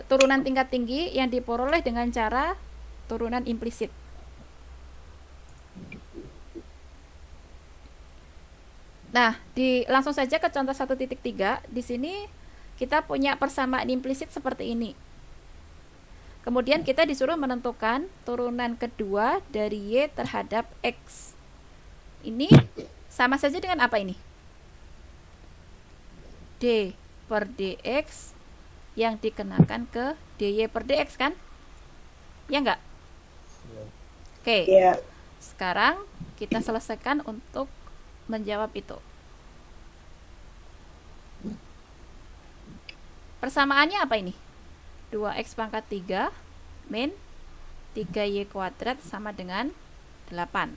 turunan tingkat tinggi yang diperoleh dengan cara turunan implisit. Nah, langsung saja ke contoh 1.3. Di sini kita punya persamaan implisit seperti ini. Kemudian kita disuruh menentukan turunan kedua dari Y terhadap X. Ini sama saja dengan apa ini? D per dx yang dikenakan ke dy per dx kan? Ya enggak? Oke. Iya. Sekarang kita selesaikan untuk menjawab itu. Persamaannya apa ini? 2x pangkat 3 min 3y kuadrat sama dengan 8.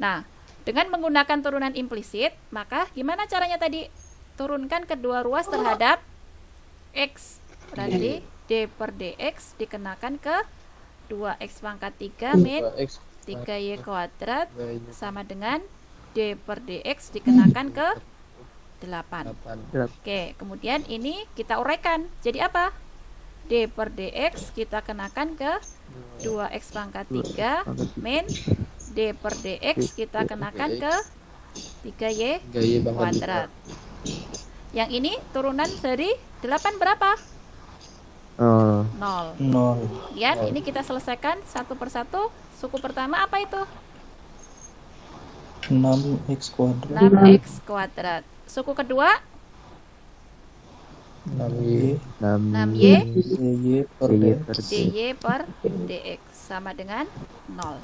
Nah, dengan menggunakan turunan implisit, maka gimana caranya tadi? Turunkan kedua ruas terhadap X. Berarti D per dx dikenakan ke 2x pangkat 3 min 3y kuadrat sama dengan D per dx dikenakan ke 8. Oke, kemudian ini kita uraikan. Jadi apa? D per dx kita kenakan ke 2x pangkat 3 min D per dx kita kenakan ke 3y kuadrat. Yang ini turunan dari 8 berapa? 0. Kemudian ini kita selesaikan satu persatu. Suku pertama apa itu? 6x kuadrat. 6x kuadrat. Suku kedua 6y 6y dy per dx. dy per dx sama dengan 0.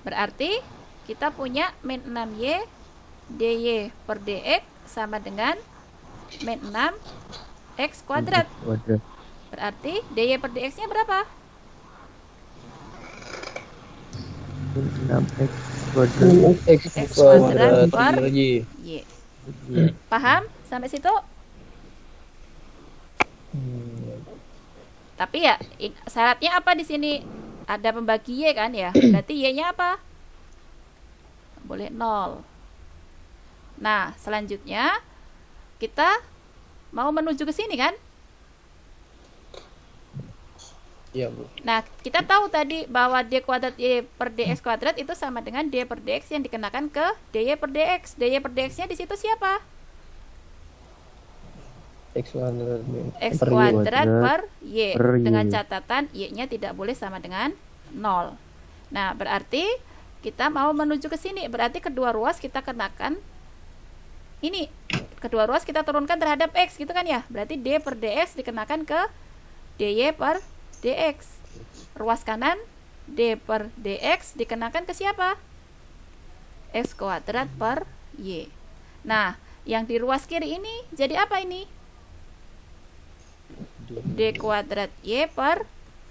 Berarti kita punya min 6y dy per dx sama dengan min 6x kuadrat. Berarti dy per dx nya berapa? 6x kuadrat. X kuadrat per y. Paham sampai situ? Tapi ya syaratnya apa di sini? Ada pembagi y kan ya? Berarti y-nya apa? Boleh 0. Nah, selanjutnya kita mau menuju ke sini kan? Iya, Bu. Nah, kita tahu tadi bahwa d kuadrat y per dx kuadrat itu sama dengan d per dx yang dikenakan ke dy per dx. Dy per dx-nya di situ siapa? X kuadrat X kuadrat per y. Dengan catatan y-nya tidak boleh sama dengan 0. Nah, berarti kita mau menuju ke sini. Berarti kedua ruas kita kenakan ini. Kedua ruas kita turunkan terhadap x gitu kan ya. Berarti d per dx dikenakan ke dy per dx. Ruas kanan d per dx dikenakan ke siapa? X kuadrat per y. Nah, yang di ruas kiri ini jadi apa ini? D kuadrat y per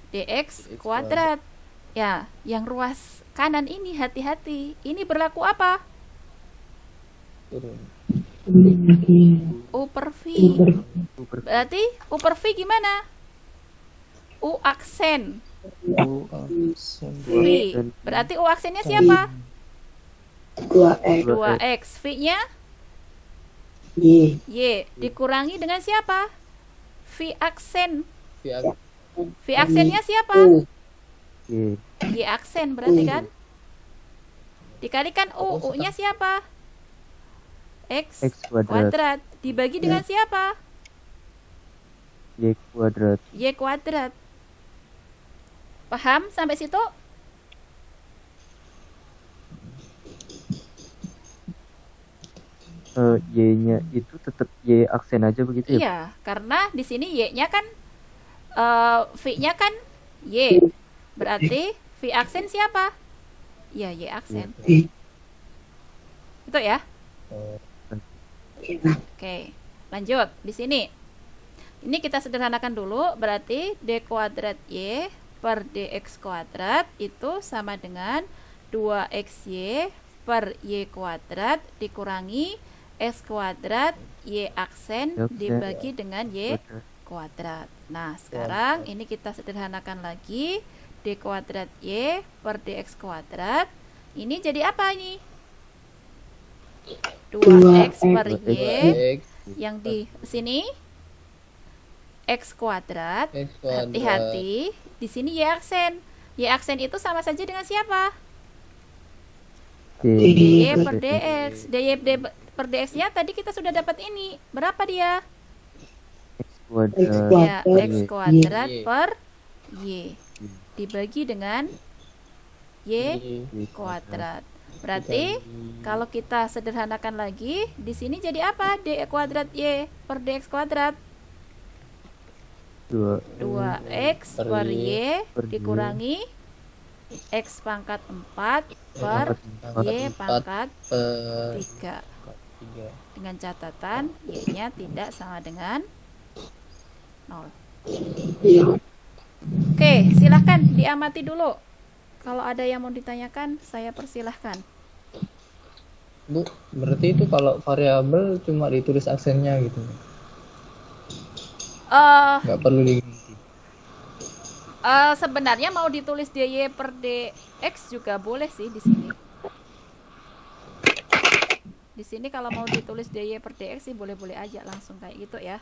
dx kuadrat. Ya, yang ruas kanan ini hati-hati. Ini berlaku apa? turun. U per V. Berarti U per V gimana? U aksen. V. Berarti U aksennya siapa? 2x 2x. V-nya y Y. Dikurangi dengan siapa? V aksen. Via V aksennya siapa? u Y aksen berarti kan? Dikalikan U. U-nya siapa? X kuadrat. Dibagi dengan siapa? Y kuadrat. Y kuadrat. Paham sampai situ? Y-nya itu tetap Y aksen aja begitu ya? Iya, karena di sini Y-nya kan V-nya kan Y. Berarti V aksen siapa? Ya, Y aksen. Itu ya. Oke, lanjut di sini. Ini kita sederhanakan dulu. Berarti D kuadrat Y per DX kuadrat itu sama dengan 2XY per Y kuadrat dikurangi X kuadrat Y aksen dibagi dengan Y kuadrat. Nah, sekarang ini kita sederhanakan lagi. D kuadrat Y per DX kuadrat. Ini jadi apa ini? 2x per Y X yang di sini X kuadrat. X kuadrat. Hati-hati, di sini Y aksen. Y aksen itu sama saja dengan siapa? D dy per dx. dy per dx-nya tadi kita sudah dapat ini. Berapa dia? X X kuadrat. Ya, kuadrat X kuadrat Y. per Y. Dibagi dengan Y Y. kuadrat. Berarti kalau kita sederhanakan lagi, di sini jadi apa? D kuadrat Y per dx kuadrat. 2x per Y per Y dikurangi X pangkat 4 per Y pangkat per 3. 3. Dengan catatan Y-nya tidak sama dengan 0. Iya. Oke, silahkan diamati dulu. Kalau ada yang mau ditanyakan, saya persilahkan. Bu, berarti itu kalau variabel cuma ditulis aksennya gitu. Nggak perlu diganti. Sebenarnya mau ditulis dy per dx juga boleh sih di sini. Di sini kalau mau ditulis dy per dx sih boleh-boleh aja langsung kayak gitu ya.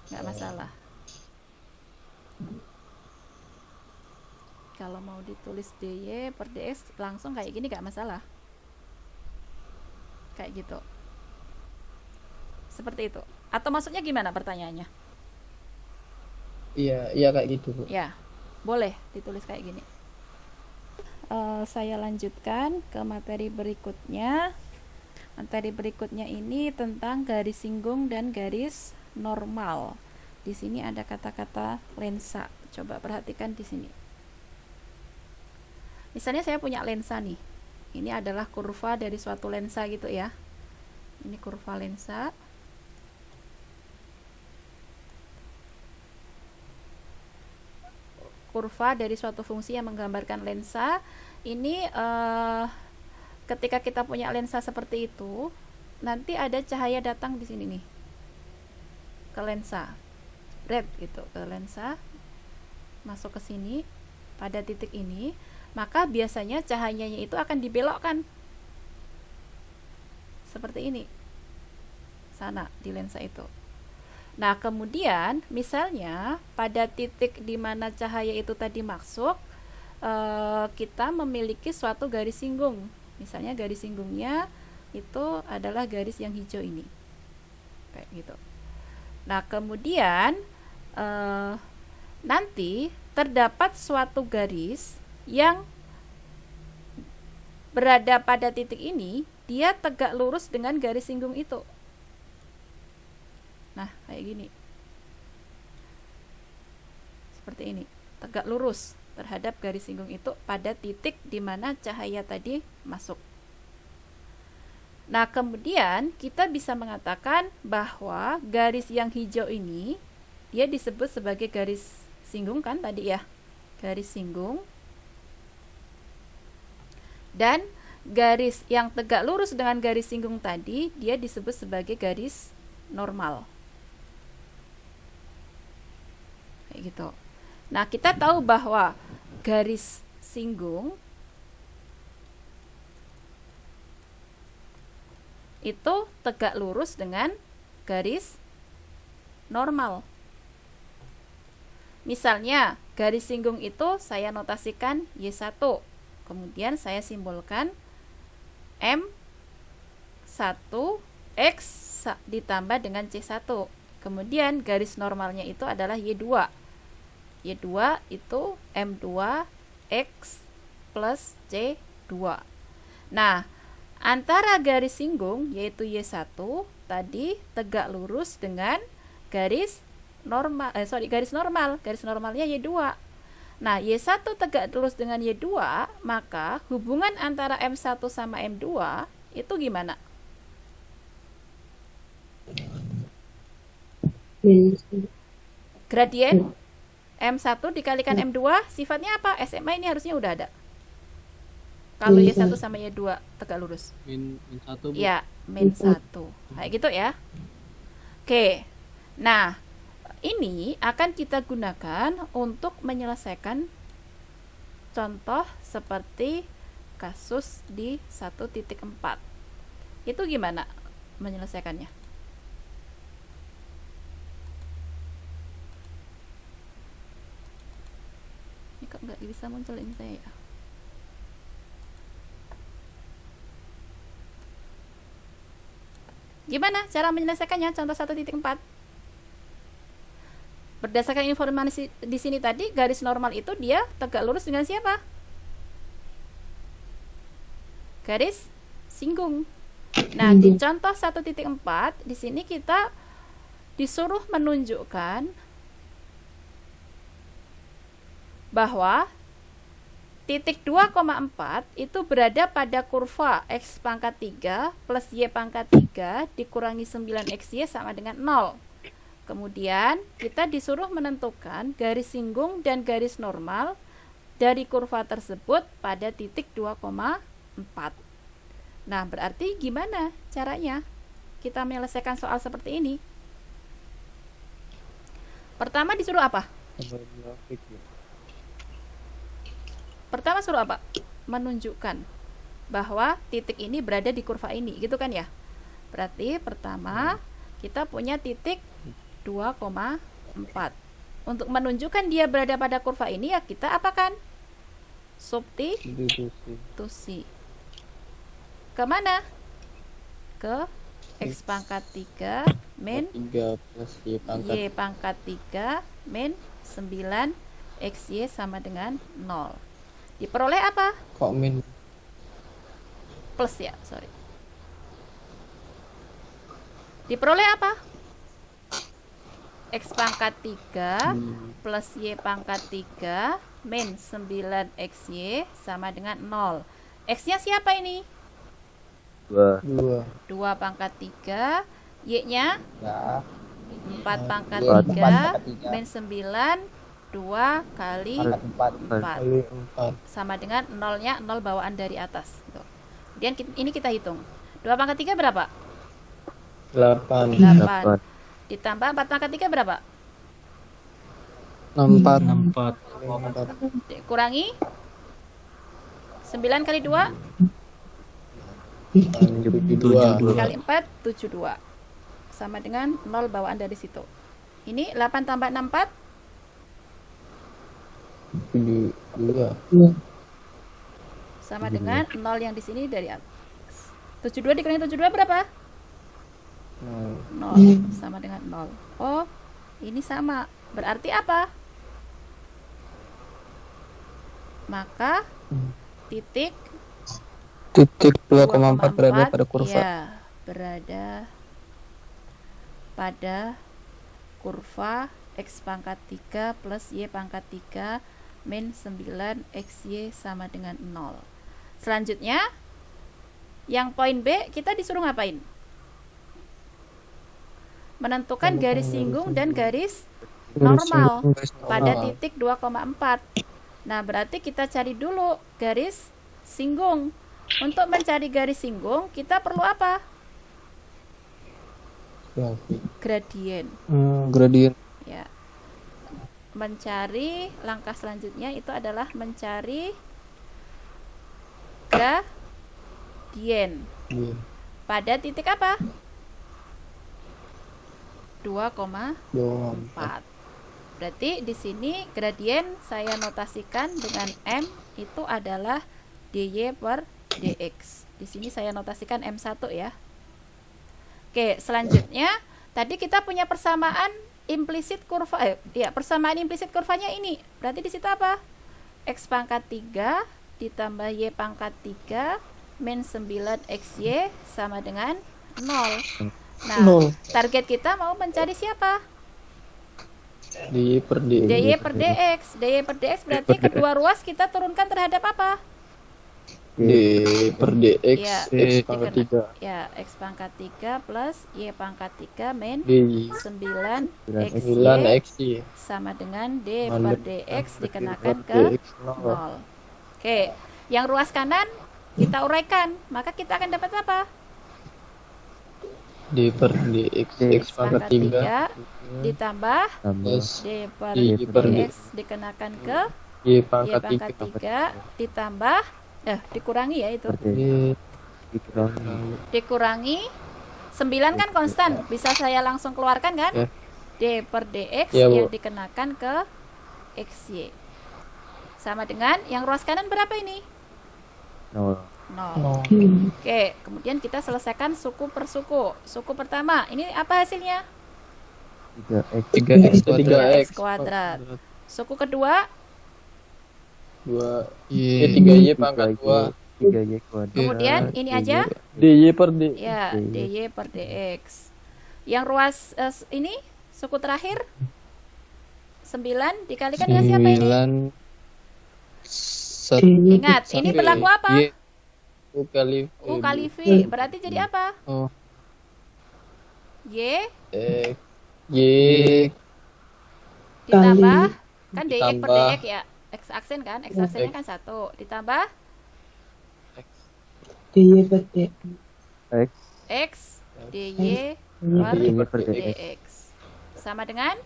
Nggak masalah. Kalau mau ditulis dy per dx langsung kayak gini nggak masalah. Kayak gitu. Seperti itu. Atau maksudnya gimana pertanyaannya? Iya kayak gitu, Bu. Ya, boleh ditulis kayak gini. Saya lanjutkan ke materi berikutnya. Materi berikutnya ini tentang garis singgung dan garis normal. Di sini ada kata-kata lensa. Coba perhatikan di sini. Misalnya saya punya lensa nih. Ini adalah kurva dari suatu lensa gitu ya. Ini kurva lensa. Kurva dari suatu fungsi yang menggambarkan lensa. Ini ketika kita punya lensa seperti itu, nanti ada cahaya datang di sini nih ke lensa, red gitu ke lensa, masuk ke sini pada titik ini, maka biasanya cahayanya itu akan dibelokkan seperti ini sana di lensa itu. Nah, kemudian misalnya pada titik di mana cahaya itu tadi masuk, kita memiliki suatu garis singgung. Misalnya garis singgungnya itu adalah garis yang hijau ini, kayak gitu. Nah, kemudian nanti terdapat suatu garis yang berada pada titik ini, dia tegak lurus dengan garis singgung itu. Nah, kayak gini. Seperti ini, tegak lurus terhadap garis singgung itu pada titik di mana cahaya tadi masuk. Nah, kemudian kita bisa mengatakan bahwa garis yang hijau ini dia disebut sebagai garis singgung kan tadi ya. Garis singgung. Dan garis yang tegak lurus dengan garis singgung tadi dia disebut sebagai garis normal. Kayak gitu. Nah, kita tahu bahwa garis singgung itu tegak lurus dengan garis normal. Misalnya, garis singgung itu saya notasikan Y1. Kemudian saya simbolkan M1X ditambah dengan C1. Kemudian garis normalnya itu adalah Y2. Y2 itu M2X plus C2. Nah, antara garis singgung yaitu Y1 tadi tegak lurus dengan garis normal, garis normal. Garis normalnya Y2. Nah, Y1 tegak lurus dengan Y2, maka hubungan antara M1 sama M2 itu gimana? Gradien M1 dikalikan M2 sifatnya apa? SMA ini harusnya udah ada. Kalau Y1 sama Y2 tegak lurus. Min 1, Bu. Ya, min 1. Kayak gitu ya. Oke. Nah, ini akan kita gunakan untuk menyelesaikan contoh seperti kasus di 1.4. Itu gimana menyelesaikannya? nggak bisa muncul ini saya ya. Gimana cara menyelesaikannya? Contoh 1.4. Berdasarkan informasi di sini tadi, garis normal itu dia tegak lurus dengan siapa? Garis singgung. Nah, di contoh 1.4 di sini kita disuruh menunjukkan bahwa titik 2,4 itu berada pada kurva x pangkat 3 plus y pangkat 3 dikurangi 9xy sama dengan 0. Kemudian kita disuruh menentukan garis singgung dan garis normal dari kurva tersebut pada titik 2,4. Nah, berarti gimana caranya kita menyelesaikan soal seperti ini? Pertama disuruh apa? Pertama suruh apa? Menunjukkan bahwa titik ini berada di kurva ini, gitu kan ya? Berarti pertama kita punya titik 2,4. Untuk menunjukkan dia berada pada kurva ini ya kita apakan? Substitusi. Kemana? Ke x pangkat 3 min 3 plus y pangkat y pangkat 3 min 9 xy sama dengan 0. Diperoleh apa? kok min Plus ya, sorry. Diperoleh apa? X pangkat 3 plus y pangkat 3 min 9xy sama dengan 0. X-nya siapa ini? 2. 2 2 pangkat 3. Y-nya ya 4 pangkat 4 3 min 9 2 kali 4 kali 4 sama dengan 0-nya 0 bawaan dari atas. Tuh. Kemudian ini kita hitung. 2 pangkat 3 berapa? 8 8. Ditambah 4 pangkat 3 berapa? 64 Kurangi 9 kali 2 72 kali 4 72 sama dengan 0 bawaan dari situ. Ini 8 tambah 64 72 sama dengan 0 yang di sini dari atas. 72 dikurangi 72 berapa? 0 sama dengan 0. Oh, ini sama. Berarti apa? Maka titik 2,4 berada pada kurva. Ya, berada pada kurva x pangkat 3 plus y pangkat 3 min 9xy sama dengan 0. Selanjutnya, yang poin B kita disuruh ngapain? Menentukan garis singgung dan garis normal pada titik 2,4. Nah, berarti kita cari dulu garis singgung. Untuk mencari garis singgung, kita perlu apa? Gradien. Gradien. Ya. Mencari, langkah selanjutnya itu adalah mencari gradien. Pada titik apa? 2,4. Berarti di sini gradien saya notasikan dengan M itu adalah dy per dx. Di sini saya notasikan M1 ya. Oke, selanjutnya tadi kita punya persamaan implisit kurva persamaan implisit kurvanya ini. Berarti di situ apa? X pangkat 3 ditambah y pangkat 3 min 9xy sama dengan 0. Nah, target kita mau mencari siapa? dy per dx. dy per dx. dy per dx berarti kedua ruas kita turunkan terhadap apa? D per dx Ya, x pangkat 3 Ya, x pangkat 3 plus y pangkat 3 min d 9xy sama dengan d per dx dikenakan ke 0. Oke, yang ruas kanan kita uraikan, maka kita akan dapat apa? d per dx x pangkat 3 ditambah plus d per y per dx dikenakan ke y y pangkat pangkat 3 ditambah dikurangi ya itu. Dikurangi 9 kan konstan, bisa saya langsung keluarkan kan? d per dx Ya, yang Bu. dikenakan ke xy sama dengan yang ruas kanan berapa ini? 0. 0. No. Oke, kemudian kita selesaikan suku per suku. Suku pertama, ini apa hasilnya? 3x 3x 3x kuadrat. Suku kedua, 3y pangkat 2. 3y kuadrat. kemudian ini aja dy per d. ya dy per dx. Yang ruas ini suku terakhir 9 dikalikan dengan siapa ini? 9 Ingat, ini berlaku apa? U kali U kali V, berarti jadi apa? Oh, Y y ditambah kan dy per ditambah dx ya, x aksen kan, x aksennya kan 1 ditambah dy per d. X x dy per dy per dx. dx sama dengan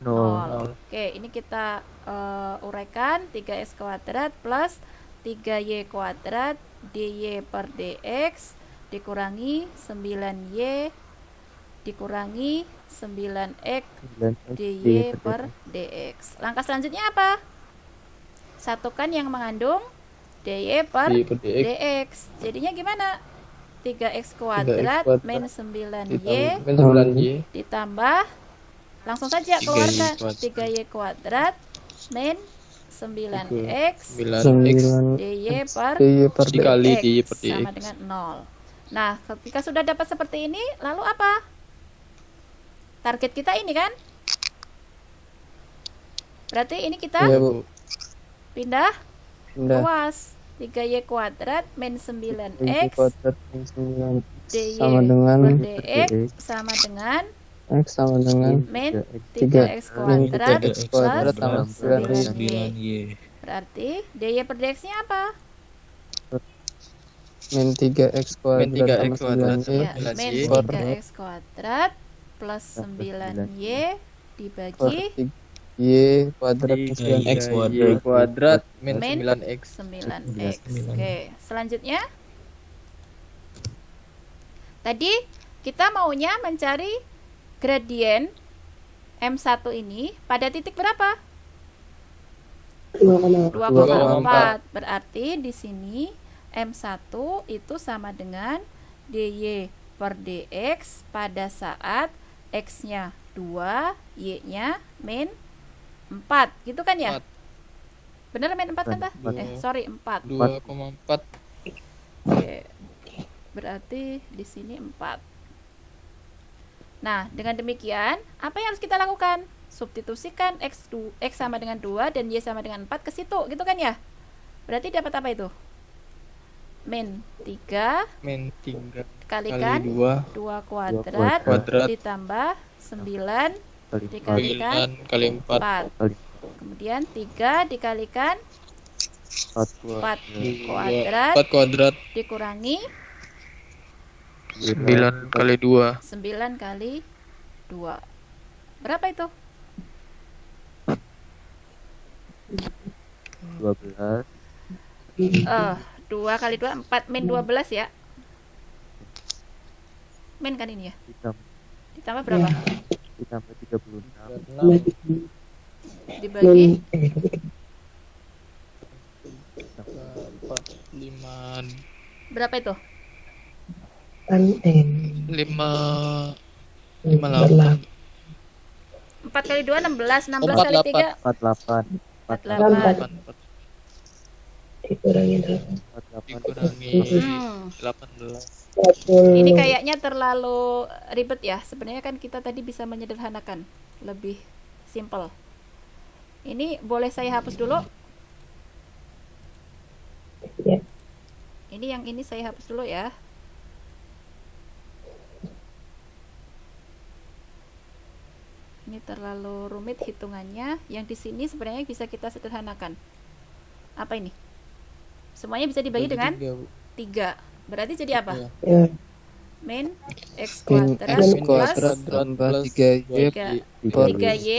0. 0. Oke, ini kita uraikan 3x kuadrat plus 3y kuadrat dy per dx dikurangi 9y dikurangi 9x 9x dy per dx. Langkah selanjutnya apa? Satukan yang mengandung dy per dy per dx dx. Jadinya gimana? 3x kuadrat kuadrat min 9y ditambah 9y ditambah langsung saja 3y keluarkan kuadrat. 3y kuadrat min 9x 9x dy per dikali dy per dx sama dx. dengan 0. Nah, ketika sudah dapat seperti ini, lalu apa? Target kita ini kan? Berarti ini kita Iya, Bu. pindah Pindah luas 3y kuadrat min 9x kuadrat min 9 dy sama dengan per dx sama dengan x sama dengan min 3x 3x kuadrat 3x plus kuadrat tambah 9y 9y. Berarti dy per dx-nya apa? min 3x kuadrat tambah 9y Ya, min per 3x kuadrat plus 9y dibagi y kuadrat min 9x y kuadrat min min 9x 9x. Oke, selanjutnya tadi kita maunya mencari gradien M1 ini pada titik berapa? 2,4. 2,4. Berarti di sini M1 itu sama dengan dy per dx pada saat x-nya 2, y-nya min 4. Gitu kan ya? 4. Bener min 4 kan tah? Sorry 4. 2,4 Oke. Berarti di sini 4. Nah, dengan demikian, apa yang harus kita lakukan? Substitusikan x sama dengan 2 dan y sama dengan 4 ke situ, gitu kan ya? Berarti dapat apa itu? Min 3 min 3 kalikan kali 2 2 kuadrat kuadrat ditambah 9 Kali dikalikan 9 kali 4 kali 4. Kemudian 3 dikalikan 4 4 kuadrat 4 kuadrat dikurangi 9 kali 2 9 kali 2. Berapa itu? 12 2 kali 2 4 min 12 ya. Min kan ini ya. Ditambah berapa? ditambah 36 Dibagi 4 5 berapa itu? 5 58 4 kali 2 16, 16 Oh, kali 48. 3 48 Dikurangi 48 dikurangi 18 Ini kayaknya terlalu ribet ya. Sebenarnya kan kita tadi bisa menyederhanakan, lebih simple. Ini boleh saya hapus dulu? Ya. Ini yang ini saya hapus dulu ya. Ini terlalu rumit hitungannya. Yang di sini sebenarnya bisa kita sederhanakan. Apa ini? Semuanya bisa dibagi dengan 3. Berarti jadi apa? Ya. Min x min kuadrat x plus kuadrat tambah 3y 3y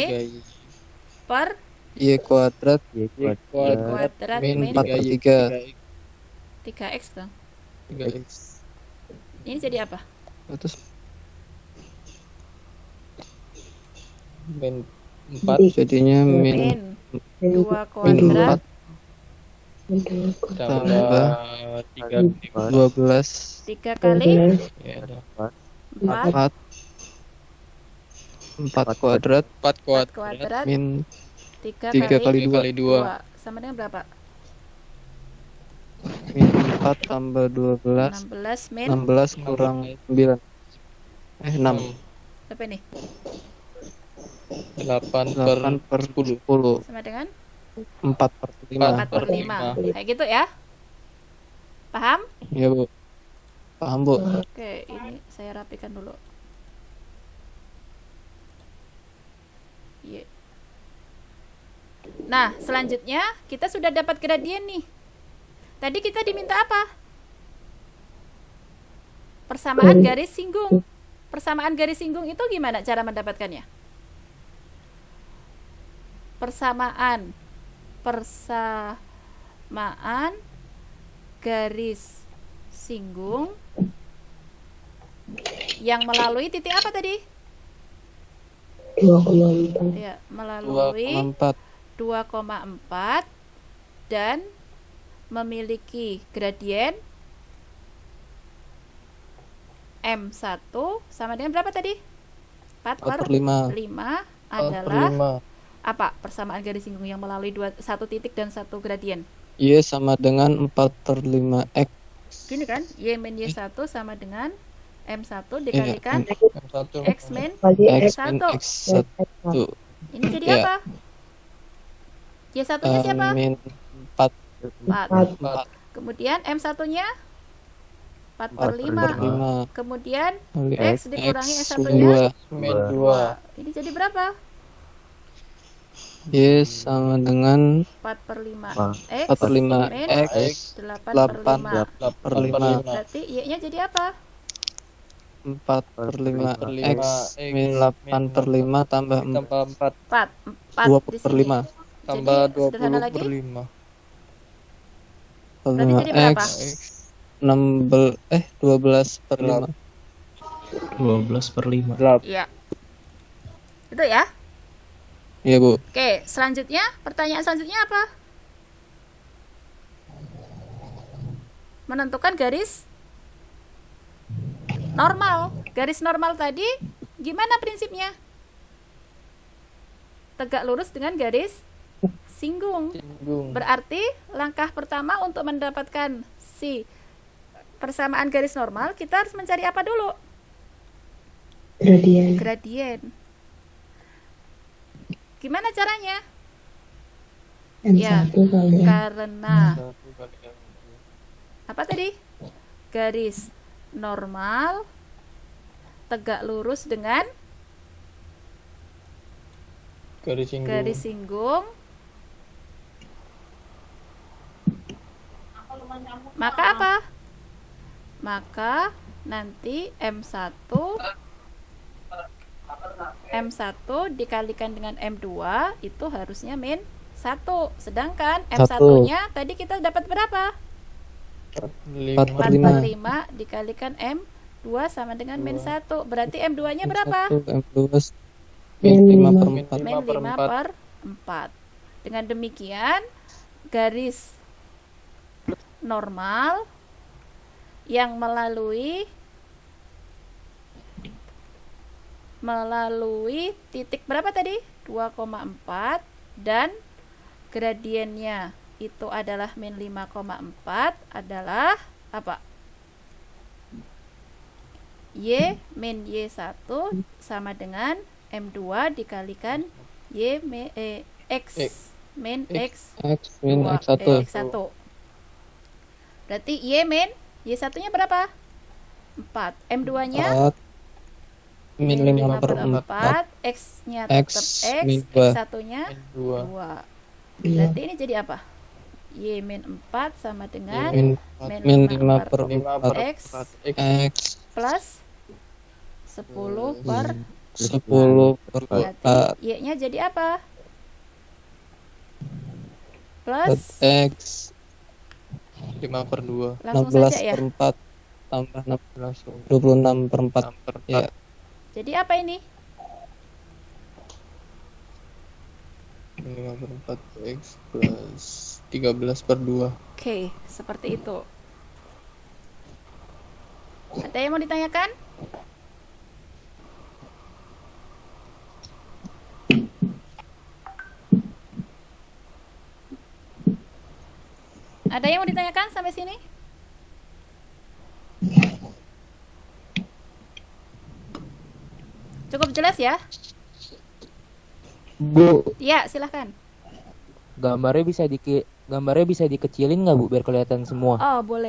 per y kuadrat y y kuadrat kuadrat min min 4 per 3 3x dong. 3x Ini jadi apa? terus min 4 jadinya min Min 2 kuadrat Tambah 12 3 kali 12 ya, 4 4 kuadrat 4 4 kuadrat kuadrat min 3 3 kali kali 2 2 sama dengan berapa? min 4 tambah 12 16 min 16 kurang 9 6 apa ini? 8 per 8 per 10 10 Sama dengan 4 per 4 5 per 5. Kayak gitu ya? Paham? ya Bu, paham Bu. Oke, ini saya rapikan dulu. Iya. Nah, selanjutnya kita sudah dapat gradien nih. Tadi kita diminta apa? Persamaan garis singgung. Persamaan garis singgung itu gimana cara mendapatkannya? Persamaan garis singgung yang melalui titik apa tadi? 2,4 Ya, melalui 2,4 2,4 dan memiliki gradien M1 sama dengan berapa tadi? 4 per 5 adalah 5 apa? Persamaan garis singgung yang melalui satu titik dan satu gradien. Y sama dengan 4 per 5 X. Gini kan? Y min Y1 sama dengan M1 dikalikan M1 X min kali X X min Satu. X1 Ini jadi Ya. apa? Y1-nya siapa? min 4 4. 4 Kemudian M1-nya 4 per 4 per 5. 5 Kemudian kali X dikurangi X S1-nya min 2 min 2 Ini jadi berapa? Y sama dengan 4 per 5 4 X 4 per 5 min X 8 per 5. 8 per 5 Berarti Y-nya jadi apa? 4 per 5 per X 5 min 8 per 5 tambah tambah 4 4 20 di per sini. 5 tambah Jadi, sederhana 20 lagi? per 5 per Berarti 5 jadi berapa? X 12 per 5 12 per 5. Iya. Itu ya. iya Bu. Oke, selanjutnya pertanyaan selanjutnya apa? Menentukan garis normal. Garis normal tadi gimana prinsipnya? Tegak lurus dengan garis singgung. Berarti langkah pertama untuk mendapatkan si persamaan garis normal, kita harus mencari apa dulu? gradien Gradien. Gimana caranya? M1 Ya, kali M karena apa tadi? Garis normal tegak lurus dengan garis singgung garis singgung. Maka apa? Maka nanti M1 dikalikan dengan M2 itu harusnya min 1. Sedangkan M1-nya tadi kita dapat berapa? 4 4 per per 5 5 dikalikan M2 sama dengan min 1. Berarti M2-nya berapa? M2 min 5 per 4 Min 5 per 4. Dengan demikian, garis normal yang melalui titik berapa tadi? 2,4 dan gradiennya itu adalah min 5,4 adalah apa? Y min Y1 sama dengan M2 dikalikan X min X X min X1 X1. Berarti Y min Y1-nya berapa? 4. M2-nya 4 min 5 per 4 X-nya X tetap X, min 2 X1-nya 2 2. Berarti ini jadi apa? Y min 4 sama dengan min 5 per 5 per 4 X X plus 10 per 10 per berarti Y-nya jadi apa? Plus X 5 per 2 langsung 16 saja ya. per 4 tambah langsung 26 per 4 6 per 4 ya. Jadi apa ini? 5/4 X plus 13/2. Oke, seperti itu. Ada yang mau ditanyakan? Ada yang mau ditanyakan sampai sini? Cukup jelas ya? Bu, Ya, silahkan. gambarnya bisa dikecilin nggak Bu biar kelihatan semua? Oh, boleh.